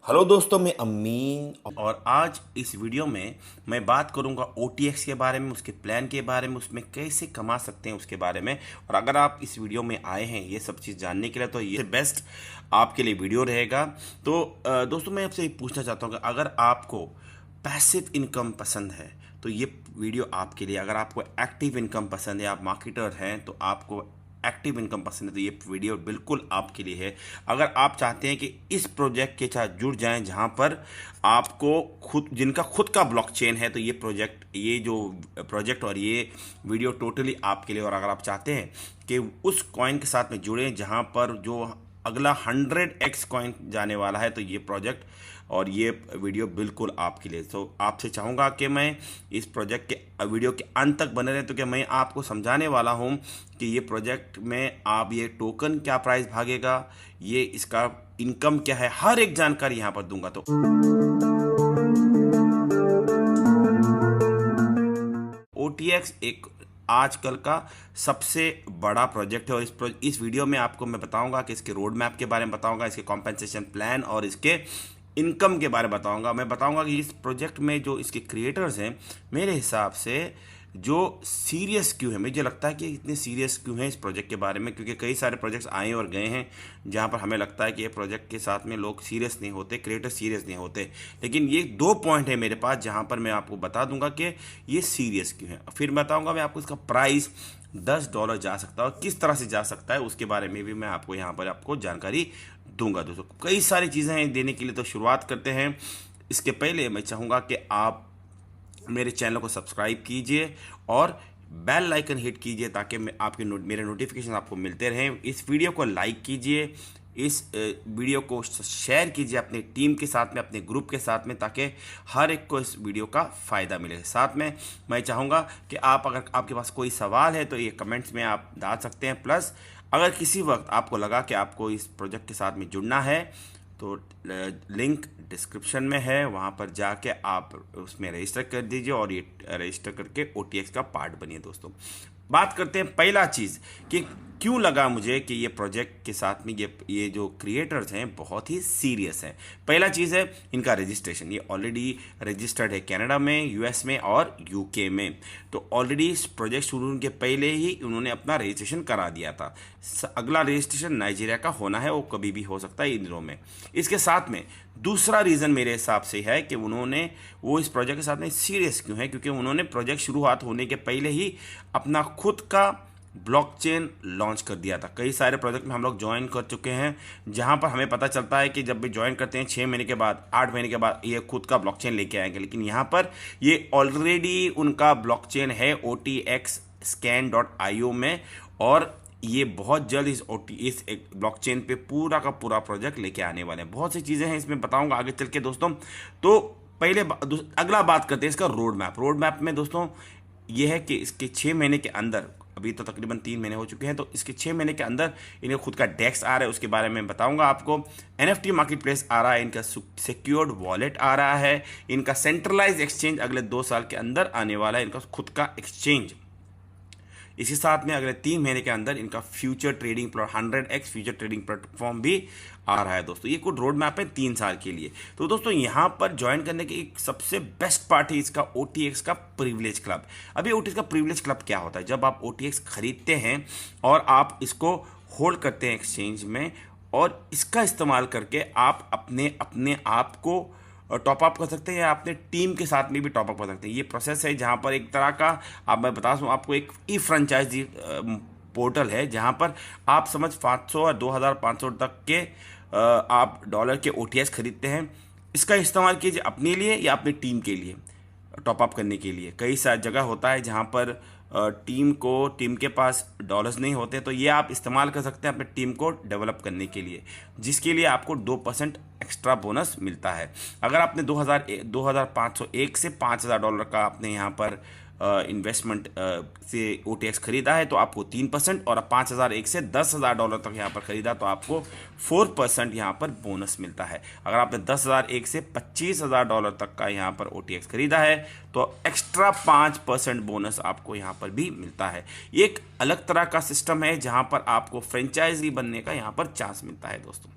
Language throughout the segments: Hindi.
हेलो दोस्तों, मैं अमीन और आज इस वीडियो में मैं बात करूंगा OTX के बारे में, उसके प्लान के बारे में, उसमें कैसे कमा सकते हैं उसके बारे में। और अगर आप इस वीडियो में आए हैं ये सब चीज़ जानने के लिए तो ये बेस्ट आपके लिए वीडियो रहेगा। तो दोस्तों, मैं आपसे पूछना चाहता हूँ कि अगर आपको पैसिव इनकम पसंद है तो ये वीडियो आपके लिए। अगर आपको एक्टिव इनकम पसंद है, आप मार्केटर हैं तो आपको एक्टिव इनकम पसंद है तो ये वीडियो बिल्कुल आपके लिए है। अगर आप चाहते हैं कि इस प्रोजेक्ट के साथ जुड़ जाएं जहां पर आपको खुद जिनका खुद का ब्लॉकचेन है तो ये जो प्रोजेक्ट और ये वीडियो टोटली आपके लिए। और अगर आप चाहते हैं कि उस कॉइन के साथ में जुड़ें जहां पर जो अगला 100x कॉइन जाने वाला है तो ये प्रोजेक्ट और ये वीडियो बिल्कुल आपके लिए। तो आपसे चाहूँगा कि मैं इस प्रोजेक्ट के वीडियो के अंत तक बने रहें, तो कि मैं आपको समझाने वाला हूँ कि ये प्रोजेक्ट में आप ये टोकन क्या प्राइस भागेगा, ये इसका इनकम क्या है, हर एक जानकारी यहाँ पर दूंगा। तो OTX एक आजकल का सबसे बड़ा प्रोजेक्ट है और इस वीडियो में आपको मैं बताऊंगा कि इसके रोड मैप के बारे में बताऊंगा, इसके कॉम्पेंसेशन प्लान और इसके इनकम के बारे में बताऊंगा। मैं बताऊंगा कि इस प्रोजेक्ट में जो इसके क्रिएटर्स हैं मेरे हिसाब से जो सीरियस क्यों है, मुझे लगता है कि इतने सीरियस क्यों है इस प्रोजेक्ट के बारे में, क्योंकि कई सारे प्रोजेक्ट्स आए और गए हैं जहां पर हमें लगता है कि ये प्रोजेक्ट के साथ में लोग सीरियस नहीं होते, क्रिएटर सीरियस नहीं होते। लेकिन ये 2 पॉइंट है मेरे पास जहां पर मैं आपको बता दूंगा कि ये सीरियस क्यों है। फिर बताऊंगा मैं आपको इसका प्राइस $10 जा सकता है और किस तरह से जा सकता है उसके बारे में भी मैं आपको यहाँ पर आपको जानकारी दूंगा। दोस्तों, कई सारी चीज़ें हैं देने के लिए, तो शुरुआत करते हैं। इसके पहले मैं चाहूँगा कि आप मेरे चैनल को सब्सक्राइब कीजिए और बेल आइकन हिट कीजिए ताकि मेरे नोटिफिकेशन आपको मिलते रहें। इस वीडियो को लाइक कीजिए, इस वीडियो को शेयर कीजिए अपनी टीम के साथ में, अपने ग्रुप के साथ में, ताकि हर एक को इस वीडियो का फ़ायदा मिले। साथ में मैं चाहूँगा कि अगर आपके पास कोई सवाल है तो ये कमेंट्स में आप डाल सकते हैं। प्लस अगर किसी वक्त आपको लगा कि आपको इस प्रोजेक्ट के साथ में जुड़ना है तो लिंक डिस्क्रिप्शन में है, वहाँ पर जाके आप उसमें रजिस्टर कर दीजिए और ये रजिस्टर करके OTX का पार्ट बनिए। दोस्तों, बात करते हैं पहला चीज़ कि क्यों लगा मुझे कि ये प्रोजेक्ट के साथ में ये जो क्रिएटर्स हैं बहुत ही सीरियस हैं। पहला चीज़ है इनका रजिस्ट्रेशन। ये ऑलरेडी रजिस्टर्ड है कनाडा में, US में और UK में। तो ऑलरेडी इस प्रोजेक्ट शुरू होने के पहले ही उन्होंने अपना रजिस्ट्रेशन करा दिया था। अगला रजिस्ट्रेशन नाइजीरिया का होना है, वो कभी भी हो सकता है इन दिनों में। इसके साथ में दूसरा रीज़न मेरे हिसाब से है कि वो इस प्रोजेक्ट के साथ में सीरियस क्यों है, क्योंकि उन्होंने प्रोजेक्ट शुरुआत होने के पहले ही अपना खुद का ब्लॉकचेन लॉन्च कर दिया था। कई सारे प्रोजेक्ट में हम लोग ज्वाइन कर चुके हैं जहां पर हमें पता चलता है कि जब भी ज्वाइन करते हैं 6 महीने के बाद, 8 महीने के बाद ये खुद का ब्लॉकचेन लेके आएंगे। लेकिन यहां पर ये ऑलरेडी उनका ब्लॉकचेन है OTXScan.io में और ये बहुत जल्द इस ब्लॉकचेन पे पूरा का पूरा प्रोजेक्ट लेके आने वाले हैं। बहुत सी चीज़ें हैं इसमें बताऊंगा आगे चल के दोस्तों। तो पहले अगला बात करते हैं इसका रोड मैप। रोड मैप में दोस्तों ये है कि इसके 6 महीने के अंदर, अभी तो तकरीबन 3 महीने हो चुके हैं, तो इसके 6 महीने के अंदर इन्हें खुद का डेक्स आ रहा है, उसके बारे में बताऊंगा आपको। NFT मार्केट प्लेस आ रहा है, इनका सिक्योर्ड वॉलेट आ रहा है, इनका सेंट्रलाइज एक्सचेंज अगले 2 साल के अंदर आने वाला है, इनका खुद का एक्सचेंज। इसी साथ में अगले 3 महीने के अंदर इनका future trading 100x future trading platform भी आ रहा है। दोस्तों, ये कुछ रोड मैप है 3 साल के लिए। तो दोस्तों, यहाँ पर ज्वाइन करने की एक सबसे बेस्ट पार्ट है इसका OTX का प्रिविलेज क्लब। अभी OTX का प्रिविलेज क्लब क्या होता है? जब आप OTX खरीदते हैं और आप इसको होल्ड करते हैं एक्सचेंज में और इसका इस्तेमाल करके आप अपने आप को टॉपअप कर सकते हैं या अपने टीम के साथ में भी टॉपअप कर सकते हैं। ये प्रोसेस है जहां पर एक तरह का मैं बता दूं आपको, एक फ्रेंचाइजी पोर्टल है जहां पर आप समझ 500 और 2500 तक के आप डॉलर के OTX खरीदते हैं। इसका इस्तेमाल कीजिए अपने लिए या अपनी टीम के लिए टॉपअप करने के लिए। कई सारी जगह होता है जहां पर टीम के पास डॉलर्स नहीं होते, तो ये आप इस्तेमाल कर सकते हैं अपने टीम को डेवलप करने के लिए, जिसके लिए आपको 2% एक्स्ट्रा बोनस मिलता है। अगर आपने 2501 से $5000 का आपने यहाँ पर इन्वेस्टमेंट से OTX खरीदा है तो आपको 3%, और 5001 से $10,000 तक यहाँ पर खरीदा तो आपको 4% यहाँ पर बोनस मिलता है। अगर आपने 10,001 से $25,000 तक का यहाँ पर OTX खरीदा है तो एक्स्ट्रा 5% बोनस आपको यहाँ पर भी मिलता है। ये एक अलग तरह का सिस्टम है जहाँ पर आपको फ्रेंचाइजी बनने का यहाँ पर चांस मिलता है। दोस्तों,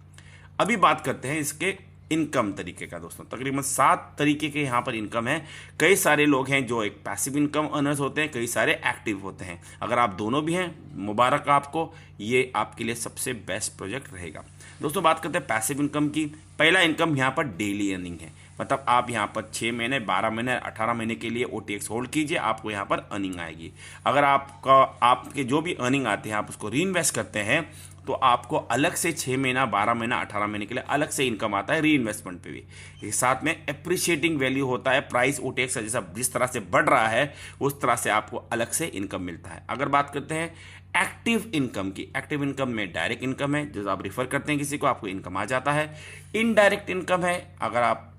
अभी बात करते हैं इसके इनकम तरीके का दोस्तों। तकरीबन 7 तरीके के यहाँ पर इनकम है। कई सारे लोग हैं जो एक पैसिव इनकम अर्नर्स होते हैं, कई सारे एक्टिव होते हैं। अगर आप दोनों भी हैं, मुबारक आपको, ये आपके लिए सबसे बेस्ट प्रोजेक्ट रहेगा। दोस्तों बात करते हैं पैसिव इनकम की। पहला इनकम यहाँ पर डेली अर्निंग है, मतलब आप यहाँ पर 6 महीने, 12 महीने, 18 महीने के लिए OTX होल्ड कीजिए, आपको यहाँ पर अर्निंग आएगी। अगर आपके जो भी अर्निंग आते हैं आप उसको री इन्वेस्ट करते हैं तो आपको अलग से 6 महीना, 12 महीना, 18 महीने के लिए अलग से इनकम आता है री इन्वेस्टमेंट पे भी। इस साथ में एप्रिशिएटिंग वैल्यू होता है, प्राइस OTX जैसा जिस तरह से बढ़ रहा है उस तरह से आपको अलग से इनकम मिलता है। अगर बात करते हैं एक्टिव इनकम की, एक्टिव इनकम में डायरेक्ट इनकम है, जो आप रिफर करते हैं किसी को, आपको इनकम आ जाता है। इनडायरेक्ट इनकम है, अगर आप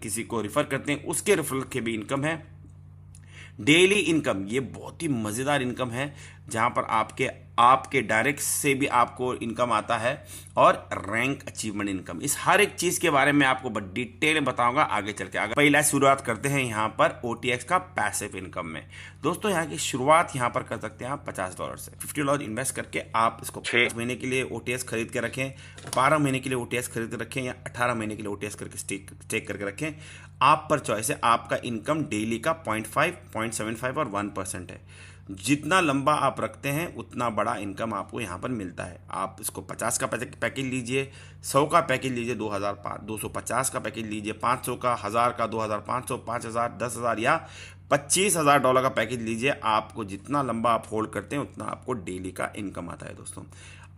किसी को रिफर करते हैं उसके रेफरल के भी इनकम है। डेली इनकम, ये बहुत ही मज़ेदार इनकम है जहां पर आपके डायरेक्ट से भी आपको इनकम आता है, और रैंक अचीवमेंट इनकम। इस हर एक चीज़ के बारे में आपको डिटेल में बताऊंगा आगे चल के। अगर पहला शुरुआत करते हैं यहाँ पर OTX का पैसिव इनकम में। दोस्तों यहाँ की शुरुआत यहाँ पर कर सकते हैं आप $50 से। $50 इन्वेस्ट करके आप इसको 6 महीने के लिए OTX खरीद के रखें, 12 महीने के लिए OTX खरीद के रखें, या 18 महीने के लिए OTX करके स्टेक करके रखें। आप पर चॉइस है। आपका इनकम डेली का 0.5, 0.75 और 1% है। जितना लंबा आप रखते हैं उतना बड़ा इनकम आपको यहाँ पर मिलता है। आप इसको 50 का पैकेज लीजिए, 100 का पैकेज लीजिए, 250 का पैकेज लीजिए, 500 का, 1000 का, 2500, 5000, 10,000 या $25,000 का पैकेज लीजिए। आपको जितना लंबा आप होल्ड करते हैं उतना आपको डेली का इनकम आता है। दोस्तों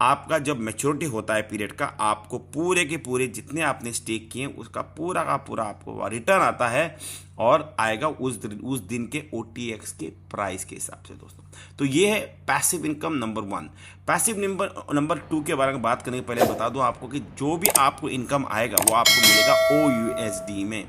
आपका जब मैच्योरिटी होता है पीरियड का, आपको पूरे के पूरे जितने आपने स्टेक किए उसका पूरा का पूरा आपको रिटर्न आता है, और आएगा उस दिन के OTX के प्राइस के हिसाब से। दोस्तों तो ये है passive income number 1। Passive number 2 के बारे में बात करने के पहले बता दूं आपको कि जो भी आपको इनकम आएगा वो आपको मिलेगा OUSD में।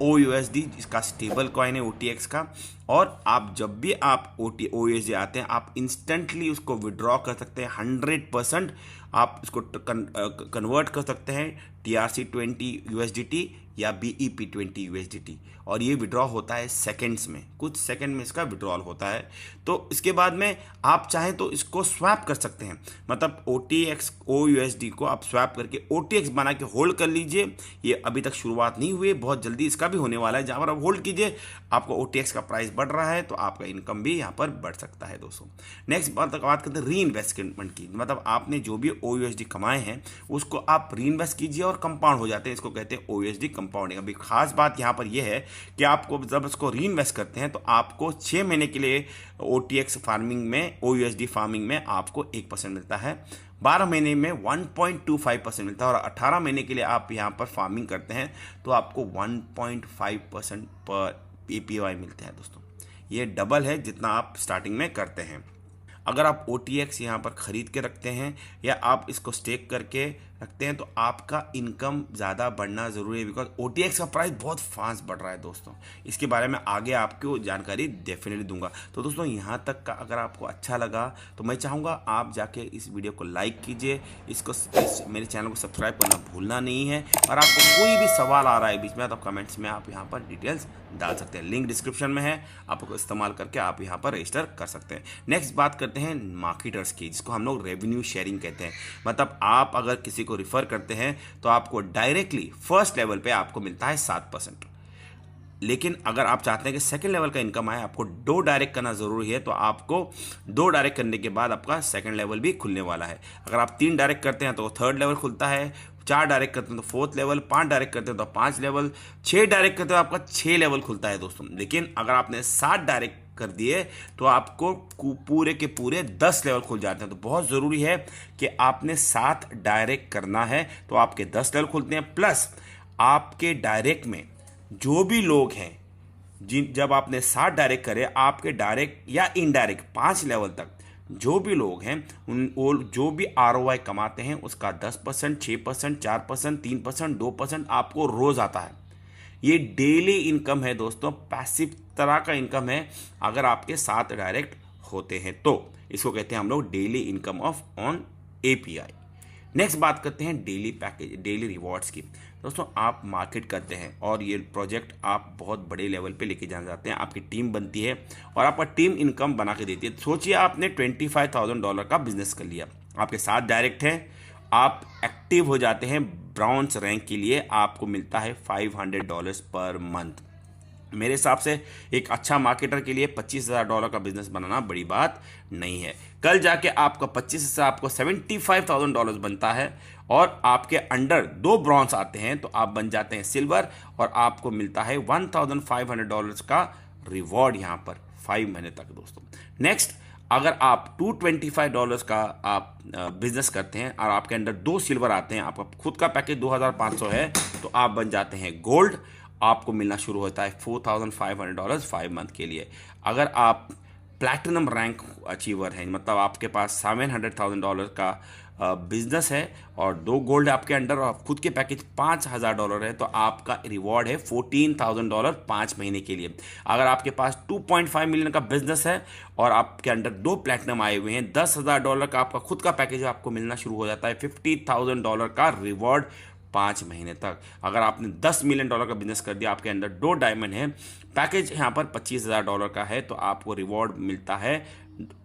OUSD इसका स्टेबल कॉइन है OTX का, और आप जब भी आप OUSD आते हैं आप इंस्टेंटली उसको विड्रॉ कर सकते हैं। 100% आप इसको कन्वर्ट कर सकते हैं TRC20 USDT या BEP20 USDT, और ये विड्रॉ होता है सेकंड्स में, कुछ सेकंड में इसका विड्रॉल होता है। तो इसके बाद में आप चाहें तो इसको स्वैप कर सकते हैं, मतलब OTX OUSD को आप स्वैप करके OTX बना के होल्ड कर लीजिए। ये अभी तक शुरुआत नहीं हुई है, बहुत जल्दी इसका भी होने वाला है। जहाँ पर आप होल्ड कीजिए, आपको OTX का प्राइस बढ़ रहा है तो आपका इनकम भी यहाँ पर बढ़ सकता है। दोस्तों नेक्स्ट बात करते हैं री इन्वेस्टमेंट की, मतलब आपने जो भी OUSD कमाए हैं उसको आप री इन्वेस्ट कीजिए और कंपाउंड हो जाते हैं, इसको कहते हैं OUSD कंपाउंडिंग। अभी खास बात यहाँ पर यह है कि आपको जब इसको री इन्वेस्ट करते हैं तो आपको 6 महीने के लिए OTX फार्मिंग में, OUSD फार्मिंग में आपको 1% मिलता है, 12 महीने में 1.25% मिलता है, और 18 महीने के लिए आप यहाँ पर फार्मिंग करते हैं तो आपको 1.5% पर APY मिलते हैं। दोस्तों ये डबल है जितना आप स्टार्टिंग में करते हैं। अगर आप OTX यहाँ पर ख़रीद के रखते हैं या आप इसको स्टेक करके रखते हैं तो आपका इनकम ज़्यादा बढ़ना ज़रूरी है, बिकॉज OTX का प्राइस बहुत फास्ट बढ़ रहा है। दोस्तों इसके बारे में आगे आपको जानकारी डेफिनेटली दूंगा। तो दोस्तों यहाँ तक का अगर आपको अच्छा लगा तो मैं चाहूँगा आप जाके इस वीडियो को लाइक कीजिए, मेरे चैनल को सब्सक्राइब करना भूलना नहीं है, और आपको कोई भी सवाल आ रहा है बीच में तो कमेंट्स में आप यहाँ पर डिटेल्स डाल सकते हैं। लिंक डिस्क्रिप्शन में है, आपको इस्तेमाल करके आप यहाँ पर रजिस्टर कर सकते हैं। नेक्स्ट बात करते हैं मार्केटर्स की, जिसको हम लोग रेवेन्यू शेयरिंग कहते हैं। मतलब आप अगर किसी को रिफर करते हैं तो आपको डायरेक्टली फर्स्ट लेवल पे आपको मिलता है 7%, लेकिन अगर आप चाहते हैं कि सेकंड लेवल का इनकम आए, आपको 2 डायरेक्ट करना जरूरी है, तो आपको 2 डायरेक्ट करने के बाद आपका सेकंड लेवल भी खुलने वाला है। अगर आप 3 डायरेक्ट करते हैं तो 3rd लेवल खुलता है, 4 डायरेक्ट करते हैं तो 4th लेवल, 5 डायरेक्ट करते हैं तो 5 लेवल, 6 डायरेक्ट करते हैं तो आपका 6 लेवल खुलता है। दोस्तों लेकिन अगर आपने 7 डायरेक्ट कर दिए तो आपको पूरे के पूरे 10 लेवल खुल जाते हैं। तो बहुत ज़रूरी है कि आपने 7 डायरेक्ट करना है तो आपके 10 लेवल खुलते हैं, प्लस आपके डायरेक्ट में जो भी लोग हैं जब आपने 7 डायरेक्ट करे, आपके डायरेक्ट या इनडायरेक्ट 5 लेवल तक जो भी लोग हैं जो भी ROI कमाते हैं उसका 10%, 6%, 4%, 3%, 2% आपको रोज आता है। ये डेली इनकम है दोस्तों, पैसिव तरह का इनकम है। अगर आपके 7 डायरेक्ट होते हैं तो इसको कहते हैं हम लोग daily income on API। Next बात करते हैं डेली पैकेज, डेली रिवॉर्ड्स की। दोस्तों आप मार्केट करते हैं और ये प्रोजेक्ट आप बहुत बड़े लेवल पे लेके जाना चाहते हैं, आपकी टीम बनती है और आपका टीम इनकम बना के देती है। सोचिए आपने $25,000 का बिजनेस कर लिया, आपके 7 डायरेक्ट हैं आप एक्टिव हो जाते हैं ब्रॉन्ज रैंक के लिए, आपको मिलता है $500 पर मंथ। मेरे हिसाब से एक अच्छा मार्केटर के लिए $25,000 का बिजनेस बनाना बड़ी बात नहीं है। कल जाके आपका 25 से आपको $75,000 बनता है और आपके अंडर 2 ब्रॉन्ज आते हैं तो आप बन जाते हैं सिल्वर और आपको मिलता है $1,500 का रिवॉर्ड यहाँ पर 5 महीने तक दोस्तों। नेक्स्ट, अगर आप $225 का आप बिजनेस करते हैं और आपके अंडर 2 सिल्वर आते हैं, आपका खुद का पैकेज 2,500 है तो आप बन जाते हैं गोल्ड, आपको मिलना शुरू होता है $4,500 5 मंथ के लिए। अगर आप प्लैटिनम रैंक अचीवर हैं, मतलब आपके पास $700,000 का बिजनेस है और 2 गोल्ड आपके अंडर और खुद के पैकेज $5,000 है तो आपका रिवॉर्ड है $14,000 5 महीने के लिए। अगर आपके पास 2.5 मिलियन का बिजनेस है और आपके अंडर 2 प्लैटिनम आए हुए हैं, $10,000 का आपका खुद का पैकेज आपको मिलना शुरू हो जाता है $50,000 का रिवॉर्ड 5 महीने तक। अगर आपने $10 मिलियन का बिजनेस कर दिया, आपके अंदर 2 डायमंड है, पैकेज यहाँ पर $25,000 का है तो आपको रिवॉर्ड मिलता है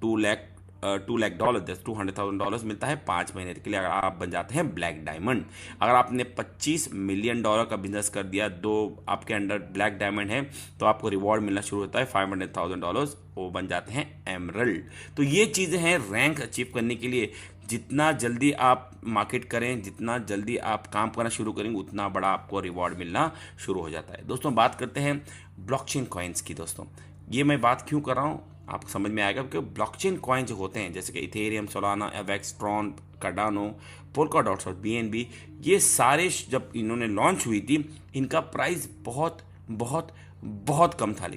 $200,000 मिलता है 5 महीने के लिए। अगर आप बन जाते हैं ब्लैक डायमंड, अगर आपने $25 मिलियन का बिजनेस कर दिया, 2 आपके अंडर ब्लैक डायमंड है तो आपको रिवॉर्ड मिलना शुरू होता है $500,000, वो बन जाते हैं एमरल्ड। तो ये चीज़ें हैं रैंक अचीव करने के लिए। जितना जल्दी आप मार्केट करें, जितना जल्दी आप काम करना शुरू करेंगे, उतना बड़ा आपको रिवॉर्ड मिलना शुरू हो जाता है। दोस्तों बात करते हैं ब्लॉकचेन कॉइन्स की। दोस्तों ये मैं बात क्यों कर रहा हूँ आपको समझ में आएगा, क्योंकि ब्लॉकचेन कॉइन जो होते हैं जैसे कि इथेरियम, सोलाना, एवेक्स, ट्रॉन, कार्डानो, पोल्काडॉट्स और BNB, ये सारे जब इन्होंने लॉन्च हुई थी इनका प्राइस बहुत बहुत बहुत कम था,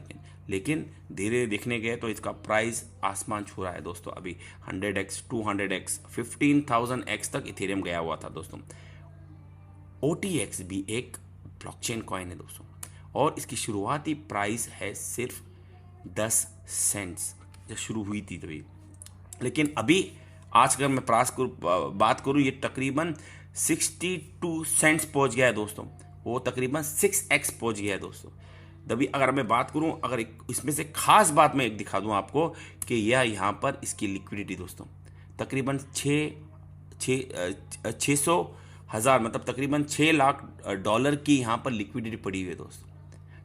लेकिन धीरे देखने गए तो इसका प्राइस आसमान छू रहा है दोस्तों। अभी 100x, 200x, 15,000x तक इथेरियम गया हुआ था दोस्तों। OTX भी एक ब्लॉकचेन कॉइन है दोस्तों और इसकी शुरुआती प्राइस है सिर्फ 10 सेंट्स जब शुरू हुई थी तभी, लेकिन अभी आज अगर मैं प्राइस को बात करूं ये तकरीबन 62 सेंट्स पहुंच गया है दोस्तों, वो तकरीबन 6x पहुंच गया है दोस्तों। तभी अगर मैं बात करूं, अगर इसमें से खास बात मैं एक दिखा दूं आपको कि यह यहाँ पर इसकी लिक्विडिटी दोस्तों तकरीबन 600,000 मतलब तकरीबन $6 लाख की यहाँ पर लिक्विडिटी पड़ी हुई है दोस्तों।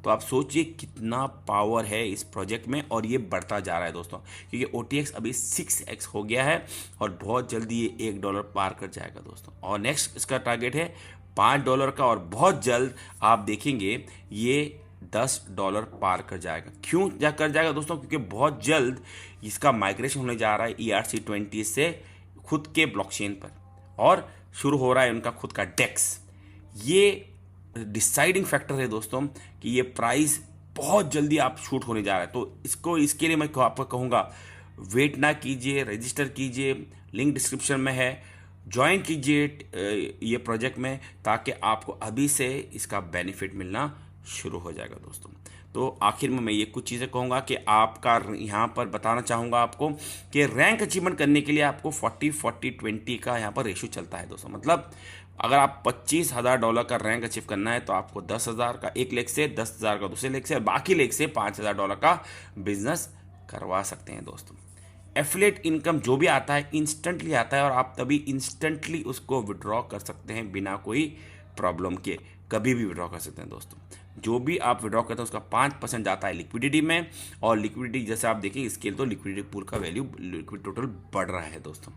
तो आप सोचिए कितना पावर है इस प्रोजेक्ट में और ये बढ़ता जा रहा है दोस्तों, क्योंकि OTX अभी 6x हो गया है और बहुत जल्दी ये $1 पार कर जाएगा दोस्तों। और नेक्स्ट इसका टारगेट है $5 का और बहुत जल्द आप देखेंगे ये $10 पार कर जाएगा। क्यों कर जाएगा दोस्तों? क्योंकि बहुत जल्द इसका माइग्रेशन होने जा रहा है ERC-20 से खुद के ब्लॉकचेन पर और शुरू हो रहा है उनका खुद का डेक्स। ये डिसाइडिंग फैक्टर है दोस्तों कि ये प्राइस बहुत जल्दी आप शूट होने जा रहा है। तो इसके लिए मैं आपको कहूँगा वेट ना कीजिए, रजिस्टर कीजिए, लिंक डिस्क्रिप्शन में है, ज्वाइन कीजिए ये प्रोजेक्ट में ताकि आपको अभी से इसका बेनिफिट मिलना शुरू हो जाएगा दोस्तों। तो आखिर में मैं ये कुछ चीज़ें कहूँगा कि आपका यहाँ पर बताना चाहूँगा आपको कि रैंक अचीवमेंट करने के लिए आपको 40-40-20 का यहाँ पर रेशो चलता है दोस्तों। मतलब अगर आप $25,000 का रैंक अचीव करना है तो आपको 10,000 का एक लेग से, 10,000 का दूसरे लेग से और बाकी लेग से $5,000 का बिजनेस करवा सकते हैं दोस्तों। एफिलिएट इनकम जो भी आता है इंस्टेंटली आता है और आप तभी इंस्टेंटली उसको विड्रॉ कर सकते हैं बिना कोई प्रॉब्लम के, कभी भी विड्रॉ कर सकते हैं दोस्तों। जो भी आप विड्रॉ करते हैं उसका 5% जाता है लिक्विडिटी में और लिक्विडिटी जैसे आप देखिए स्केल तो लिक्विडिटी पूल का वैल्यू लिक्विड टोटल बढ़ रहा है दोस्तों।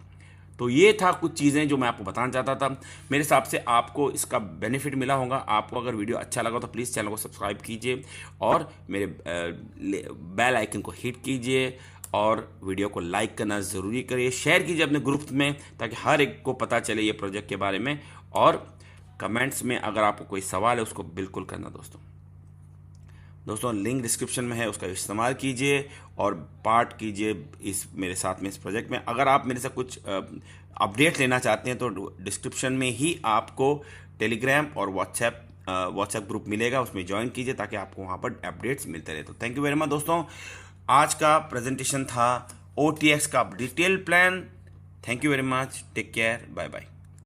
तो ये था कुछ चीज़ें जो मैं आपको बताना चाहता था। मेरे हिसाब से आपको इसका बेनिफिट मिला होगा। आपको अगर वीडियो अच्छा लगा तो प्लीज़ चैनल को सब्सक्राइब कीजिए और मेरे बेल आइकन को हिट कीजिए और वीडियो को लाइक करना ज़रूरी करिए, शेयर कीजिए अपने ग्रुप में ताकि हर एक को पता चले ये प्रोजेक्ट के बारे में। और कमेंट्स में अगर आपको कोई सवाल है उसको बिल्कुल करना दोस्तों लिंक डिस्क्रिप्शन में है, उसका इस्तेमाल कीजिए और पार्ट कीजिए इस मेरे साथ में इस प्रोजेक्ट में। अगर आप मेरे से कुछ अपडेट लेना चाहते हैं तो डिस्क्रिप्शन में ही आपको टेलीग्राम और व्हाट्सएप ग्रुप मिलेगा, उसमें ज्वाइन कीजिए ताकि आपको वहाँ पर अपडेट्स मिलते रहे। तो थैंक यू वेरी मच दोस्तों। आज का प्रेजेंटेशन था OTX का detail plan. Thank you very much, take care, bye bye.